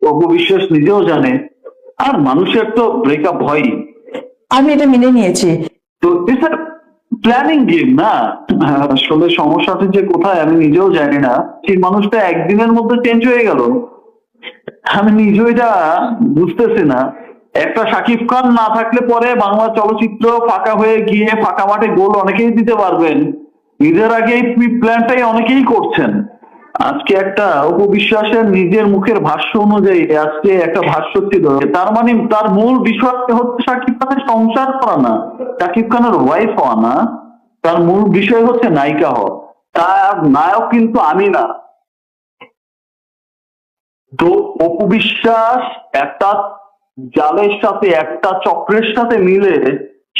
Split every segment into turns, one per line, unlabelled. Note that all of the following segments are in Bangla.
অপু বিশ্বাস নিজেও জানে, আর মানুষের তো ব্রেকআপ হয়ই।
আমি এটা মেনে নিয়েছি।
তো ইটস প্ল্যানিং গেম না। আসলে সমস্যাটা যে কোথায় আমি নিজেও জানি না। সেই মানুষটা একদিনের মধ্যে চেঞ্জ হয়ে গেল, আমি নিজেও এটা বুঝতেছি না। একটা শাকিব খান না থাকলে পরে বাংলা চলচ্চিত্র ফাঁকা হয়ে গিয়ে ফাঁকা মাঠে গোল অনেকেই দিতে পারবেন। ঈদের আগে এই প্ল্যানটাই অনেকেই করছেন। আজকে একটা অপবিশ্বাসের নিজের মুখের ভাষ্য অনুযায়ী আজকে একটা ভাষ্য ছিল, তার মানে তার মূল বিষয় হচ্ছে শাকিব খানের সংসার করা না, শাকিব খানের ওয়াইফ হওয়া না, তার মূল বিষয় হচ্ছে নায়িকা হওয়া। তার নায়ক কিন্তু আমি না। তো অপবিশ্বাস একটা জালের সাথে, একটা চক্রের সাথে মিলে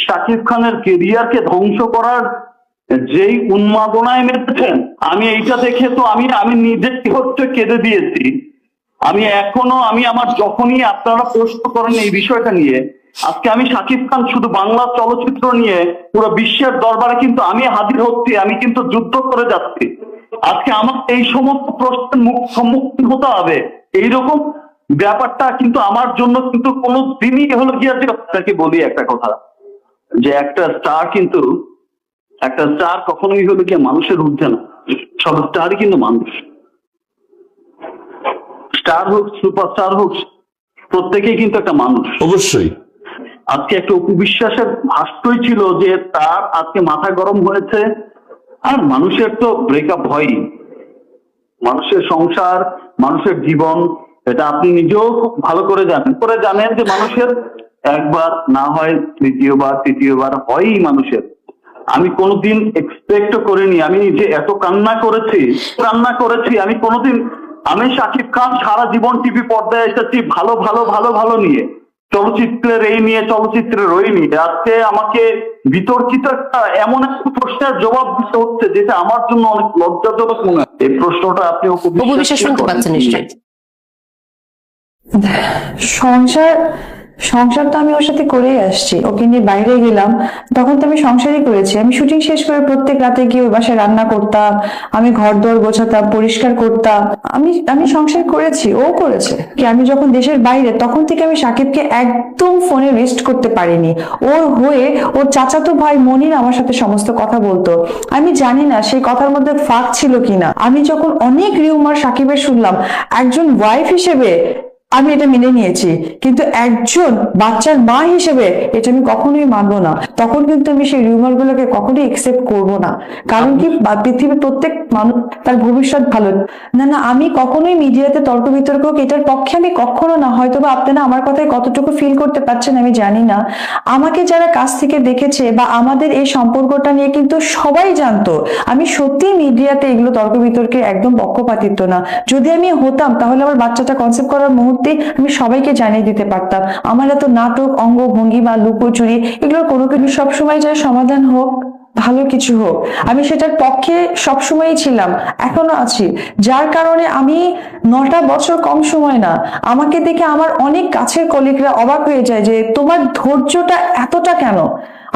শাকিব খানের কেরিয়ারকে ধ্বংস করার যেই উন্মাদনায় মেতেছেন, আমি এইটা দেখে তো আমি আমি নিজেকে হচ্ছে কেঁদে দিয়েছি। আমি আমার যখনই আপনারা প্রশ্ন করেন এই বিষয়টা নিয়ে, আজকে আমি শাকিব খান শুধু বাংলা চলচ্চিত্র নিয়ে পুরো বিশ্বের দরবারে কিন্তু আমি হাজির হচ্ছি, আমি কিন্তু যুদ্ধ করে যাচ্ছি। আজকে আমার এই সমস্ত প্রশ্নের সম্মুখীন হতে হবে, এইরকম ব্যাপারটা কিন্তু আমার জন্য কিন্তু কোনো দিনই হলো গিয়ে। আপনাকে বলি একটা কথা, যে একটা স্টার কখনোই হলো গিয়ে মানুষের ঊর্ধ্বে না। সব স্টারই কিন্তু মানুষ, স্টার হোক সুপারস্টার হোক, প্রত্যেকেই কিন্তু একটা মানুষ।
অবশ্যই
আজকে একটা অপবিশ্বাসের ভাষ্যই ছিল যে তার আজকে মাথা গরম হয়েছে, আর মানুষের তো ব্রেকআপ হয়ই। মানুষের সংসার, মানুষের জীবন, এটা আপনি নিজেও খুব ভালো করে জানেন যে মানুষের একবার না হয় দ্বিতীয়বার তৃতীয়বার হয়ই মানুষের। আমি কোনোদিন এক্সপেক্টও করিনি, আমি নিজে এত কান্না করেছি আমি কোনোদিন। আমি শাকিব খান সারা জীবন টিভি পর্দায় এসেছি ভালো ভালো ভালো ভালো নিয়ে, চলচ্চিত্রের এই নিয়ে, চলচ্চিত্রের ওই নিয়ে। আজকে আমাকে বিতর্কিত একটা এমন একটা প্রশ্নের জবাব দিতে হচ্ছে যেটা আমার জন্য অনেক লজ্জাজনক মনে হয়। এই প্রশ্নটা আপনি
অপু বিশ্বাস শুনতে পাচ্ছেন নিশ্চয়ই।
সংসার তো আমি ওর সাথে করেই আসছি। ওকে নিয়ে বাইরে গেলাম তখন তো আমি সংসারই করেছি। আমি শুটিং শেষ করে প্রত্যেক রাতে গিয়ে ওর বাসায় রান্না করতাম, আমি ঘর দোর গোছাতাম, পরিষ্কার করতাম। আমি সংসার করেছি, ও করেছে কি। আমি যখন দেশের বাইরে, তখন থেকে আমি সাকিবকে একদম ফোনে রেস্ট করতে পারিনি। ওর হয়ে ওর চাচাতো ভাই মনির আমার সাথে সমস্ত কথা বলতো। আমি জানি না সেই কথার মধ্যে ফাঁক ছিল কিনা। আমি যখন অনেক রিউমার সাকিবের শুনলাম, একজন ওয়াইফ হিসেবে আমি এটা মেনে নিয়েছি, কিন্তু একজন বাচ্চার মা হিসেবে এটা আমি কখনোই মানবো না। তখন কিন্তু আমি সেই রিউমার গুলোকে কখনোই একসেপ্ট করবো না। কারণ কি, পৃথিবীর প্রত্যেক মানুষ তার ভবিষ্যৎ ভালো না। আমি কখনোই মিডিয়াতে তর্ক বিতর্ক এটার পক্ষে আমি কখনো না। হয়তো বা আপনারা আমার কথায় কতটুকু ফিল করতে পারছেন আমি জানি না। আমাকে যারা কাছ থেকে দেখেছে বা আমাদের এই সম্পর্কটা নিয়ে কিন্তু সবাই জানতো আমি সত্যি মিডিয়াতে এগুলো তর্ক বিতর্কে একদম পক্ষপাতিত্ব না। যদি আমি হতাম তাহলে আমার বাচ্চাটা কনসেপ্ট করার মুহূর্তে আমি সবাইকে জানিয়ে দিতে পারতাম। আমার এত নাটক, অঙ্গ ভঙ্গিমা, লুকোচুরি, এগুলোর কোনো কিছু সবসময় যায় সমাধান হোক, ভালো কিছু হোক, আমি সেটার পক্ষে সবসময়ই ছিলাম, এখনো আছি। যার কারণে আমি 9টা বছর কম সময় না, আমাকে দেখে আমার অনেক কাছের কলিগরা অবাক হয়ে যায় যে তোমার ধৈর্যটা এতটা কেন।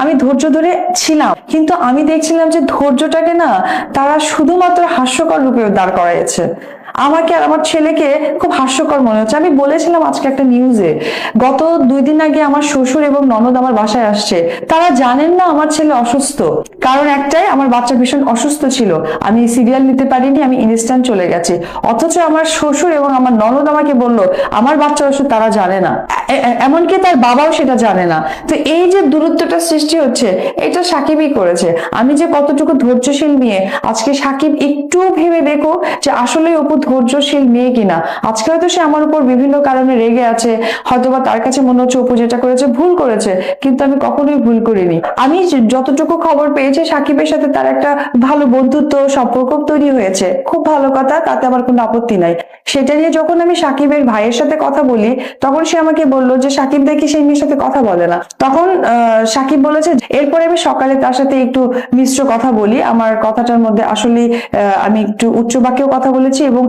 আমি ধৈর্য ধরে ছিলাম, কিন্তু আমি দেখছিলাম যে ধৈর্যটাকে না তারা শুধুমাত্র হাস্যকর রূপে দাঁড় করাইছে। আমাকে আর আমার ছেলেকে খুব হাস্যকর মনে হচ্ছে। আমি বলেছিলাম আজকে একটা নিউজে, গত 2 দিন আগে আমার শ্বশুর এবং ননদ আমার বাসায় আসছে। তারা জানেন না আমার ছেলে অসুস্থ, কারণ একটাই, আমার বাচ্চা ভীষণ অসুস্থ ছিল, আমি সিরিয়াল নিতে পারিনি, আমি ইনস্ট্যান্ট চলে গেছি। অথচ আমার শ্বশুর এবং আমার ননদ আমাকে বললো আমার বাচ্চা অসুস্থ, তারা জানে না, এমনকি তার বাবাও সেটা জানে না। তো এই যে দূরত্বটা সৃষ্টি হচ্ছে, এটা সাকিবই করেছে। আমি যে কতটুকু ধৈর্যশীল মেয়ে, আজকে সাকিব একটু ভেবে দেখো যে আসলে অপু ধৈর্যশীল মেয়ে কিনা। আজকে হয়তো সে আমার উপর বিভিন্ন কারণে রেগে আছে, হয়তোবা তার কাছে মনে হচ্ছে অপু যেটা করেছে ভুল করেছে, কিন্তু আমি কখনোই ভুল করিনি। আমি যতটুকু খবর পেয়েছি সাকিবের সাথে তার একটা ভালো বন্ধুত্ব সম্পর্ক তৈরি হয়েছে, খুব ভালো কথা, তাতে আমার কোনো আপত্তি নাই। সেটা নিয়ে যখন আমি সাকিবের ভাইয়ের সাথে কথা বলি, তখন সে আমাকে বললো যে সাকিব দেখি সেই মেয়ের সাথে কথা বলে না। তখন সাকিব বলেছে, এরপরে আমি সকালে তার সাথে একটু মিশ্র কথা বলি, আমার কথাটার মধ্যে আসলে আমি একটু উচ্চ বাক্যেও কথা বলেছি এবং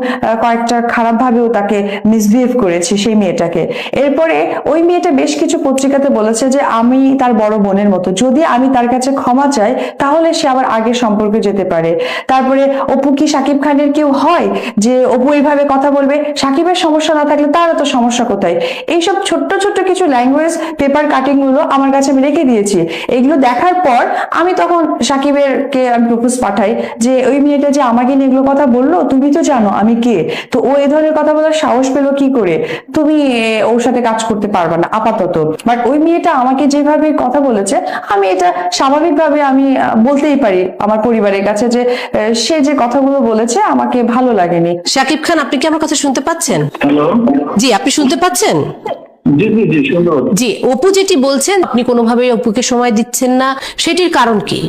কয়েকটা খারাপ ভাবেও তাকে মিসবিহেভ করেছি সেই মেয়েটাকে। এরপরে ওই মেয়েটা বেশ কিছু পত্রিকাতে বলেছে যে আমি তার বড় বোনের মতো, যদি আমি তার কাছে ক্ষমা চাই তাহলে সে আবার আগের সম্পর্কে যেতে পারে। তারপরে অপু কি সাকিব খানের কেউ হয় যে অপু এইভাবে কথা বলবে, সাকিবের সমস্যা না থাকলে তার তো সমস্যা কোথায়? এইসব ছোট্ট ছোট্ট কিছু ল্যাঙ্গুয়েজ পেপার কাটিং গুলো আমার কাছে আমি রেখে দিয়েছি। এগুলো দেখার পর আমি তখন সাকিবের কে আমি প্রপোজ পাঠাই যে ওই মেয়েটা যে আমাকে নিয়ে এগুলো কথা বললো, তুমি তো জানো আমি কে, তো ও এই ধরনের কথা বলার সাহস পেলো কি করে? তুমি ওর সাথে কাজ করতে পারবে না আপাতত। বাট ওই মেয়েটা আমাকে যেভাবে কথা বলেছে, আমি এটা স্বাভাবিকভাবে আমি বলতেই পারি আমার পরিবারের কাছে যে সে যে কথাগুলো বলেছে আমাকে ভালো লাগেনি।
শাকিব খান, আপনি কি আমার কথা শুনতে পাচ্ছেন?
হ্যালো,
জি, আপনি শুনতে পাচ্ছেন?
জি জি জি, সুন্দর।
জি, অপু যেটি বলছেন, আপনি কোনোভাবেই অপুকে সময় দিচ্ছেন না, সেটির কারণ কি?